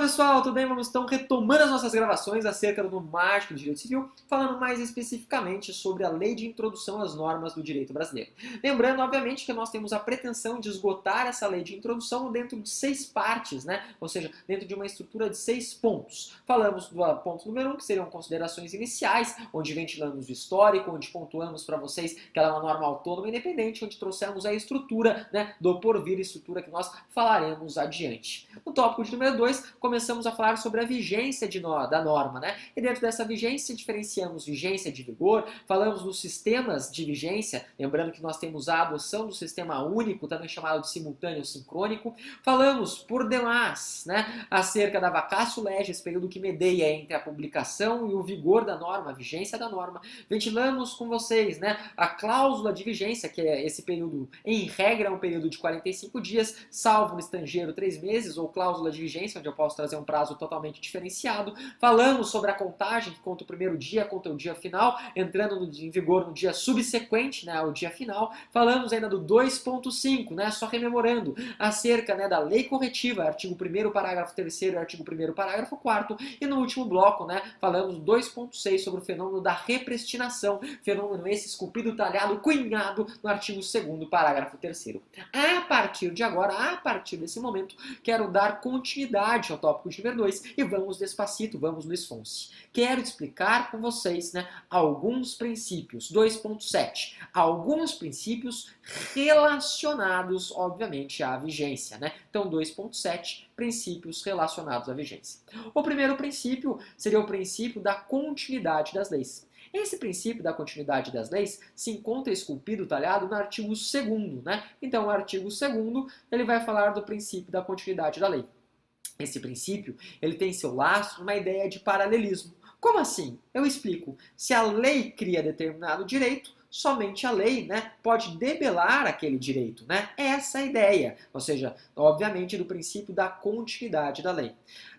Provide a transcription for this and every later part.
pessoal, tudo bem? Vamos então retomando as nossas gravações acerca do marco do direito civil, falando mais especificamente sobre a lei de introdução às normas do direito brasileiro. Lembrando, obviamente, que nós temos a pretensão de esgotar essa lei de introdução dentro de 6 partes, né? Ou seja, dentro de uma estrutura de 6 pontos. Falamos do ponto número 1, que seriam considerações iniciais, onde ventilamos o histórico, onde pontuamos para vocês que ela é uma norma autônoma e independente, onde trouxemos a estrutura, né, do porvir, estrutura que nós falaremos adiante. No tópico de número 2, começamos a falar sobre a vigência da norma, né? E dentro dessa vigência, diferenciamos vigência de vigor, falamos dos sistemas de vigência, lembrando que nós temos a adoção do sistema único, também chamado de simultâneo sincrônico. Falamos, por demais, né, acerca da vacatio legis, período que medeia entre a publicação e o vigor da norma, a vigência da norma. Ventilamos com vocês, né, a cláusula de vigência, que é esse período, em regra, é um período de 45 dias, salvo no estrangeiro 3 meses, ou cláusula de vigência, onde eu posso trazer um prazo totalmente diferenciado. Falamos sobre a contagem, que conta o primeiro dia, conta o dia final, entrando em vigor no dia subsequente, né, ao dia final. Falamos ainda do 2.5, né, só rememorando, acerca, né, da lei corretiva, artigo 1º, parágrafo 3º e artigo 1º, parágrafo 4º. E no último bloco, né, falamos 2.6 sobre o fenômeno da repristinação, fenômeno esse esculpido, talhado, cunhado no artigo 2º, parágrafo 3º. A partir de agora, a partir desse momento, quero dar continuidade ao tópico de número 2 e vamos despacito, vamos no esfonse. Quero explicar com vocês, né, alguns princípios, 2.7, alguns princípios relacionados, obviamente, à vigência, né? Então, 2.7, princípios relacionados à vigência. O primeiro princípio seria o princípio da continuidade das leis. Esse princípio da continuidade das leis se encontra esculpido, talhado, no artigo 2º, né? Então, o artigo 2º, ele vai falar do princípio da continuidade da lei. Esse princípio, ele tem seu lastro numa ideia de paralelismo. Como assim? Eu explico. Se a lei cria determinado direito, somente a lei, né, pode debelar aquele direito, né? Essa é a ideia. Ou seja, obviamente, do princípio da continuidade da lei.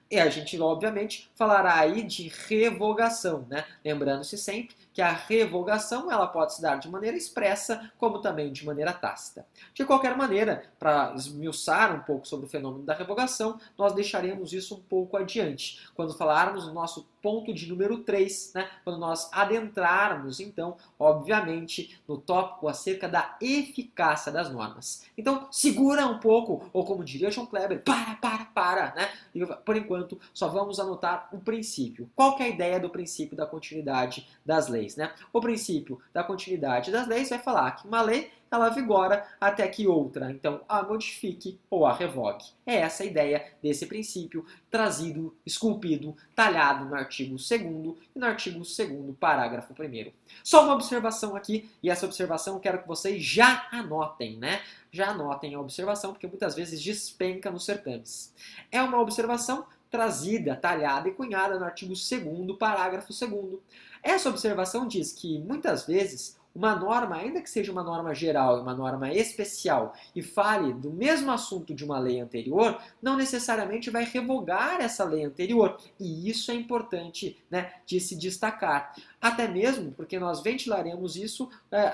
E a gente, obviamente, falará aí de revogação, né? Lembrando-se sempre que a revogação ela pode se dar de maneira expressa, como também de maneira tácita. De qualquer maneira, para esmiuçar um pouco sobre o fenômeno da revogação, nós deixaremos isso um pouco adiante, quando falarmos no nosso ponto de número 3, né? Quando nós adentrarmos, então, obviamente, no tópico acerca da eficácia das normas. Então, segura um pouco, ou como diria João Kleber, para, né? E, por enquanto, só vamos anotar o princípio. Qual que é a ideia do princípio da continuidade das leis, né? O princípio da continuidade das leis vai falar que uma lei ela vigora até que outra, então, a modifique ou a revogue. É essa a ideia desse princípio trazido, esculpido, talhado no artigo 2º e no artigo 2º, parágrafo 1º. Só uma observação aqui, e essa observação eu quero que vocês já anotem, né? Já anotem a observação, porque muitas vezes despenca nos certames. É uma observação trazida, talhada e cunhada no artigo 2º, parágrafo 2º. Essa observação diz que, muitas vezes, uma norma, ainda que seja uma norma geral e uma norma especial, e fale do mesmo assunto de uma lei anterior, não necessariamente vai revogar essa lei anterior. E isso é importante, né, de se destacar. Até mesmo porque nós ventilaremos isso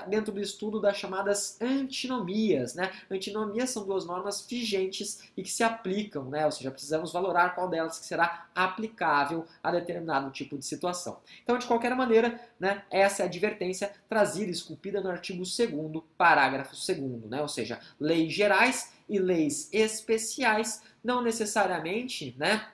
dentro do estudo das chamadas antinomias, né? Antinomias são 2 normas vigentes e que se aplicam, né? Ou seja, precisamos valorar qual delas que será aplicável a determinado tipo de situação. Então, de qualquer maneira, né, essa é a advertência trazida, esculpida no artigo 2º, parágrafo 2º, né? Ou seja, leis gerais e leis especiais não necessariamente, né,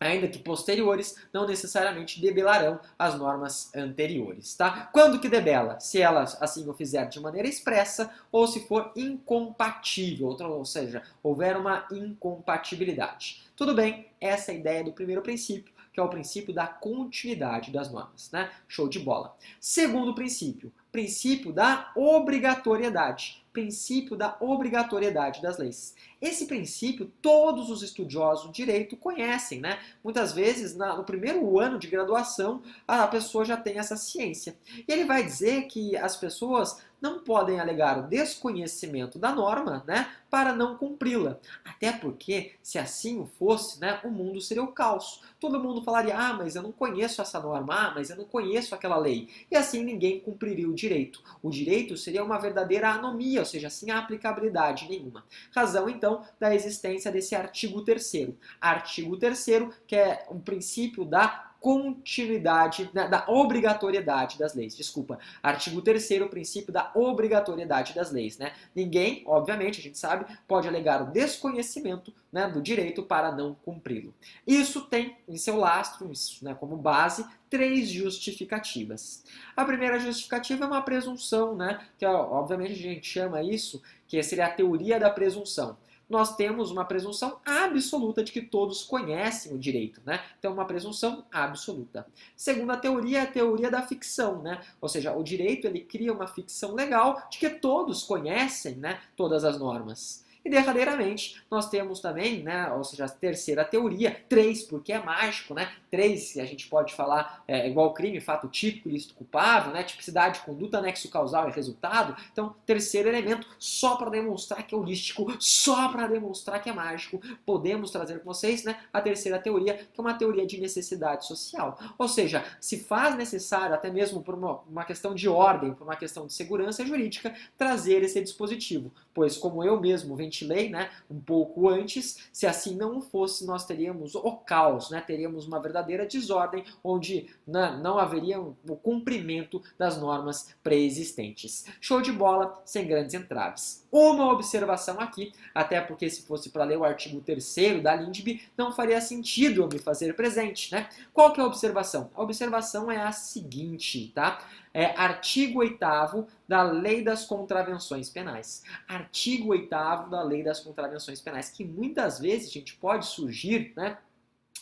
ainda que posteriores, não necessariamente debelarão as normas anteriores, tá? Quando que debela? Se ela assim o fizer de maneira expressa ou se for incompatível, ou seja, houver uma incompatibilidade. Tudo bem, essa é a ideia do primeiro princípio, que é o princípio da continuidade das normas, né? Show de bola. Segundo princípio, princípio da obrigatoriedade. Princípio da obrigatoriedade das leis. Esse princípio todos os estudiosos do direito conhecem, né? Muitas vezes, no primeiro ano de graduação, a pessoa já tem essa ciência. E ele vai dizer que as pessoas não podem alegar o desconhecimento da norma, né, para não cumpri-la. Até porque, se assim fosse, né, o mundo seria o caos. Todo mundo falaria, ah, mas eu não conheço essa norma, ah, mas eu não conheço aquela lei. E assim ninguém cumpriria o direito. O direito seria uma verdadeira anomia, ou seja, sem aplicabilidade nenhuma. Razão, então, da existência desse artigo 3º. Artigo 3º, que é um princípio da continuidade, da obrigatoriedade das leis. Desculpa, artigo 3º, o princípio da obrigatoriedade das leis. Né? Ninguém, obviamente, a gente sabe, pode alegar o desconhecimento, né, do direito para não cumpri-lo. Isso tem em seu lastro, isso, né, como base, 3 justificativas. A primeira justificativa é uma presunção, né, que obviamente a gente chama isso, que seria a teoria da presunção. Nós temos uma presunção absoluta de que todos conhecem o direito, né? Então, uma presunção absoluta. Segunda teoria é a teoria da ficção, né? Ou seja, o direito ele cria uma ficção legal de que todos conhecem, né, todas as normas. E derradeiramente, nós temos também, né, ou seja, a terceira teoria, 3, porque é mágico, né? 3, a gente pode falar igual crime, fato típico, ilícito culpável, né? Tipicidade, conduta, nexo causal e resultado. Então, terceiro elemento, só para demonstrar que é holístico, só para demonstrar que é mágico, podemos trazer com vocês, né, a terceira teoria, que é uma teoria de necessidade social. Ou seja, se faz necessário, até mesmo por uma questão de ordem, por uma questão de segurança jurídica, trazer esse dispositivo. Pois, como eu mesmo ventilei, né, um pouco antes, se assim não fosse, nós teríamos o caos, né, teríamos uma verdadeira desordem, onde não haveria o cumprimento das normas pré-existentes. Show de bola, sem grandes entraves. Uma observação aqui, até porque se fosse para ler o artigo 3º da LINDB, não faria sentido eu me fazer presente, né? Qual que é a observação? A observação é a seguinte, tá? É artigo 8º da Lei das Contravenções Penais. Artigo 8º da Lei das Contravenções Penais, que muitas vezes, gente, pode surgir, né,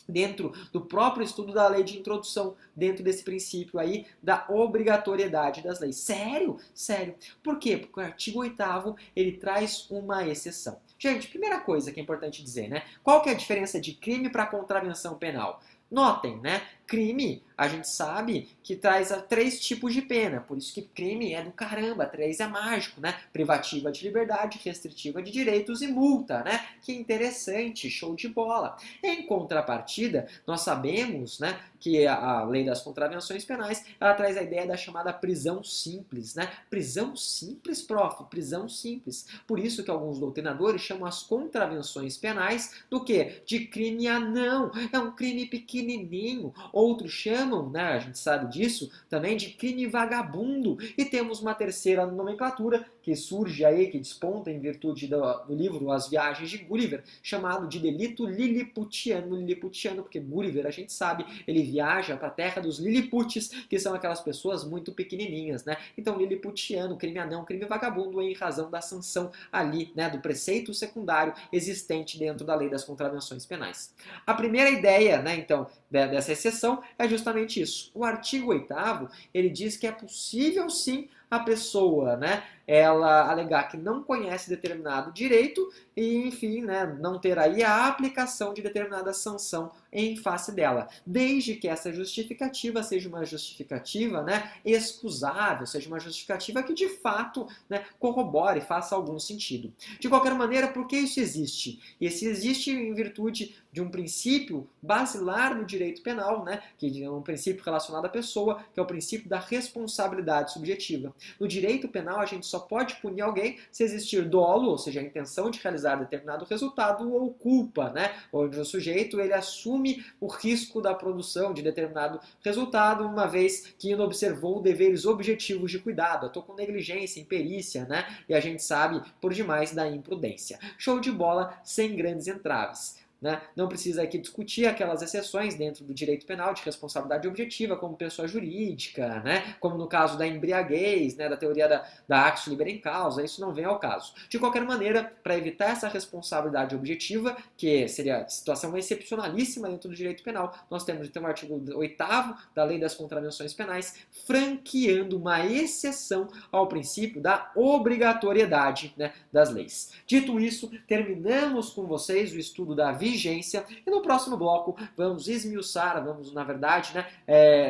dentro do próprio estudo da lei de introdução, dentro desse princípio aí da obrigatoriedade das leis. Sério? Sério. Por quê? Porque o artigo 8º, ele traz uma exceção. Gente, primeira coisa que é importante dizer, né? Qual que é a diferença de crime para contravenção penal? Notem, né? Crime, a gente sabe que traz 3 tipos de pena, por isso que crime é do caramba, 3 é mágico, né? Privativa de liberdade, restritiva de direitos e multa, né? Que interessante, show de bola. Em contrapartida, nós sabemos, né, que a lei das contravenções penais, ela traz a ideia da chamada prisão simples, né? Prisão simples, prof, prisão simples. Por isso que alguns doutrinadores chamam as contravenções penais do quê? De crime anão, é um crime pequenininho. Outros chamam, né, a gente sabe disso, também de crime vagabundo. E temos uma terceira nomenclatura que surge aí, que desponta em virtude do livro As Viagens de Gulliver, chamado de delito liliputiano. Liliputiano, porque Gulliver, a gente sabe, ele viaja para a terra dos liliputes, que são aquelas pessoas muito pequenininhas, né? Então, liliputiano, crime anão, crime vagabundo, em razão da sanção ali, né, do preceito secundário existente dentro da lei das contravenções penais. A primeira ideia, né, então, dessa exceção é justamente isso. O artigo 8º, ele diz que é possível sim a pessoa, né, ela alegar que não conhece determinado direito e, enfim, né, não ter aí a aplicação de determinada sanção em face dela, desde que essa justificativa seja uma justificativa, né, excusável, seja uma justificativa que de fato, né, corrobore, faça algum sentido. De qualquer maneira, por que isso existe? Isso existe em virtude de um princípio basilar no direito penal, né, que é um princípio relacionado à pessoa, que é o princípio da responsabilidade subjetiva. No direito penal, a gente só pode punir alguém se existir dolo, ou seja, a intenção de realizar determinado resultado, ou culpa, né, onde o sujeito ele assume o risco da produção de determinado resultado, uma vez que não observou deveres objetivos de cuidado, atuou com negligência, imperícia, né, e a gente sabe por demais da imprudência. Show de bola, sem grandes entraves. Né? Não precisa aqui discutir aquelas exceções dentro do direito penal de responsabilidade objetiva, como pessoa jurídica, né? Como no caso da embriaguez, né? Da teoria da actio libere em causa, isso não vem ao caso. De qualquer maneira, para evitar essa responsabilidade objetiva, que seria situação excepcionalíssima dentro do direito penal, nós temos então o artigo 8º da Lei das Contravenções Penais, franqueando uma exceção ao princípio da obrigatoriedade, né, das leis. Dito isso, terminamos com vocês o estudo da vigência. E no próximo bloco vamos esmiuçar, vamos, na verdade,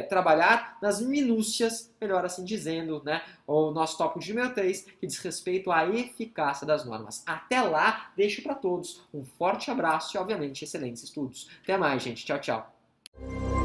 trabalhar nas minúcias, melhor assim dizendo, o nosso tópico de número 3, que diz respeito à eficácia das normas. Até lá, deixo para todos um forte abraço e, obviamente, excelentes estudos. Até mais, gente. Tchau, tchau.